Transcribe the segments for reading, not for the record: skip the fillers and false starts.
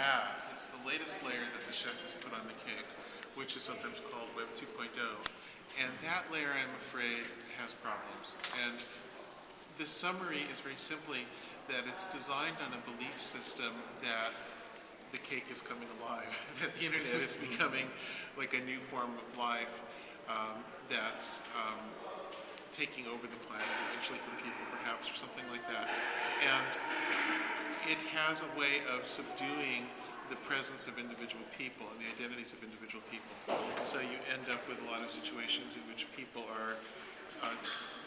add. It's the latest layer that the chef has put on the cake, which is sometimes called Web 2.0. And that layer, I'm afraid, has problems. And the summary is very simply that it's designed on a belief system that the cake is coming alive, that the internet is becoming like a new form of life that's taking over the planet eventually for people, perhaps, or something like that. And it has a way of subduing the presence of individual people and the identities of individual people. So you end up with a lot of situations in which people are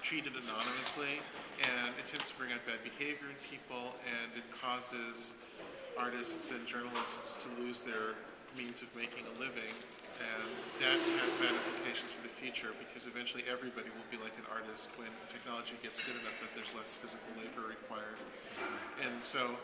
treated anonymously, and it tends to bring out bad behavior in people, and it causes artists and journalists to lose their means of making a living. And that has bad implications for the future, because eventually everybody will be like an artist when technology gets good enough that there's less physical labor required. And so,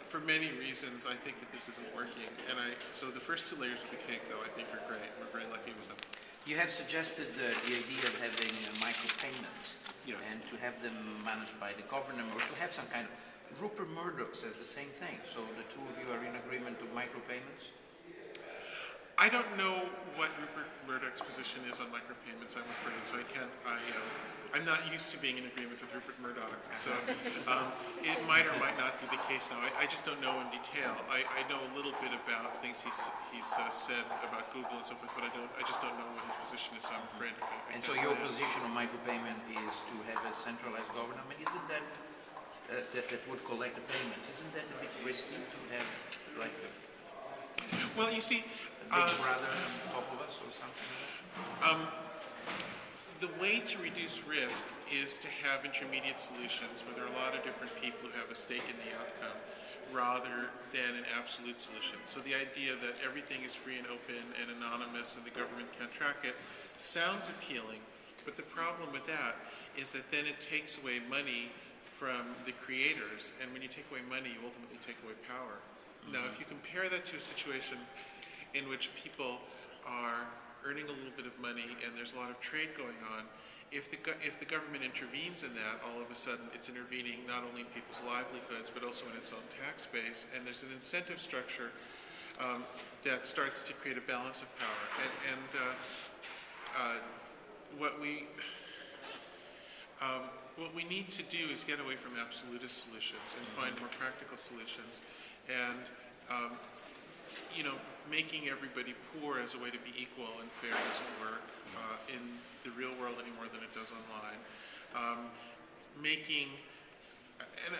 for many reasons, I think that this isn't working. And so the first two layers of the cake, though, I think are great. We're very lucky with them. You have suggested the idea of having micropayments. Yes. And to have them managed by the government, or to have some kind of... Rupert Murdoch says the same thing. So the two of you are in agreement with micropayments? I don't know what Rupert Murdoch's position is on micropayments, I'm afraid, so I'm not used to being in agreement with Rupert Murdoch, so it might or might not be the case now. I just don't know in detail. I know a little bit about things he's said about Google and so forth, but I just don't know what his position is, so I'm afraid. And so your position on micropayment is to have a centralized government? Isn't that that would collect the payments? Isn't that a bit risky to have like well, you see, Big Brother on top of us or something? The way to reduce risk is to have intermediate solutions where there are a lot of different people who have a stake in the outcome, rather than an absolute solution. So the idea that everything is free and open and anonymous and the government can't track it sounds appealing, but the problem with that is that then it takes away money from the creators, and when you take away money, you ultimately take away power. Now, if you compare that to a situation in which people are earning a little bit of money and there's a lot of trade going on, if the government intervenes in that, all of a sudden it's intervening not only in people's livelihoods but also in its own tax base, and there's an incentive structure that starts to create a balance of power. What we need to do is get away from absolutist solutions and find more practical solutions. And making everybody poor as a way to be equal and fair doesn't work in the real world any more than it does online. And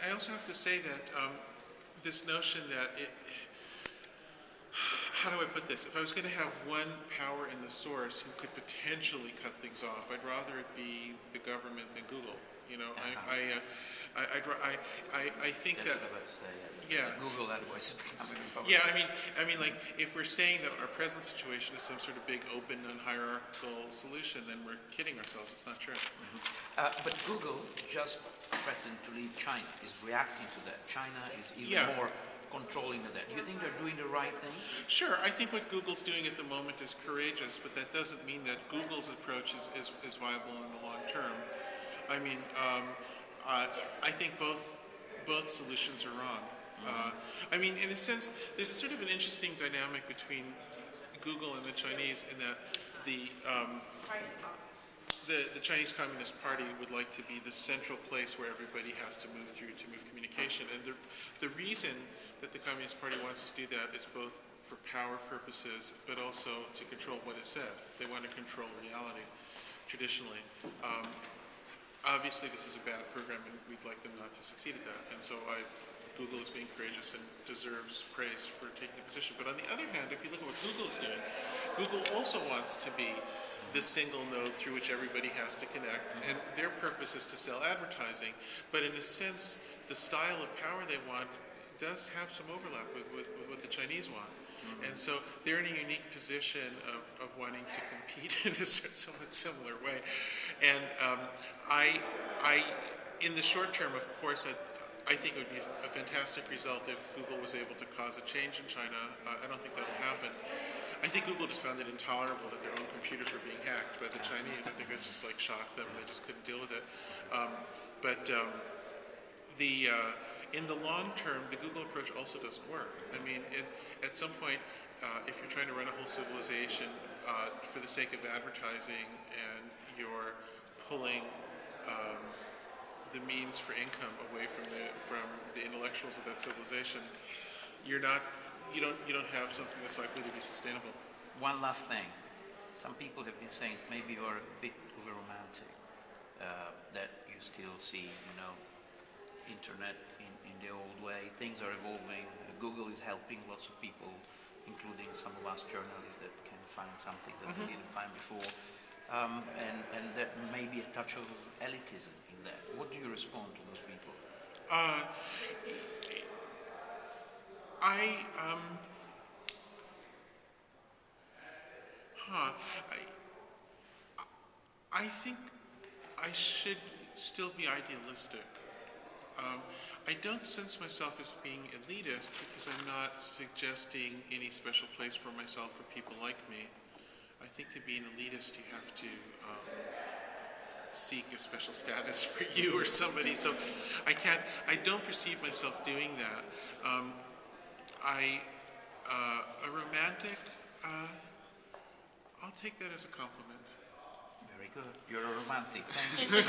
I also have to say that this notion that how do I put this? If I was going to have one power in the source who could potentially cut things off, I'd rather it be the government than Google. I think that's that. What I was about to say, yeah. Google otherwise is becoming public. Yeah, I mean, like if we're saying that our present situation is some sort of big, open, non-hierarchical solution, then we're kidding ourselves. It's not true. But Google just threatened to leave China. Is reacting to that. China is even more controlling of that. Do you think they're doing the right thing? Sure. I think what Google's doing at the moment is courageous, but that doesn't mean that Google's approach is viable in the long term. I mean, I think both solutions are wrong. I mean, in a sense, there's sort of an interesting dynamic between Google and the Chinese in that the Chinese Communist Party would like to be the central place where everybody has to move through to move communication. And the reason that the Communist Party wants to do that is both for power purposes, but also to control what is said. They want to control reality, traditionally. Obviously, this is a bad program, and we'd like them not to succeed at that. And so Google is being courageous and deserves praise for taking a position. But on the other hand, if you look at what Google is doing, Google also wants to be the single node through which everybody has to connect. And their purpose is to sell advertising. But in a sense, the style of power they want does have some overlap with what the Chinese want. And so they're in a unique position of wanting to compete in a somewhat similar way. And in the short term, of course, I think it would be a fantastic result if Google was able to cause a change in China. I don't think that'll happen. I think Google just found it intolerable that their own computers were being hacked by the Chinese. I think it just shocked them. They just couldn't deal with it. In the long term, the Google approach also doesn't work. I mean, at some point, if you're trying to run a whole civilization for the sake of advertising and you're pulling the means for income away from the intellectuals of that civilization, you don't have something that's likely to be sustainable. One last thing. Some people have been saying maybe you're a bit over romantic, that you still see, internet in the old way. Things are evolving. Google is helping lots of people, including some of us journalists that can find something that they didn't find before. And that may be a touch of elitism in that. What do you respond to those people? I think I should still be idealistic. I don't sense myself as being elitist because I'm not suggesting any special place for myself for people like me. I think to be an elitist, you have to seek a special status for you or somebody. So I don't perceive myself doing that. A romantic, I'll take that as a compliment. Very good. You're a romantic. Thank you.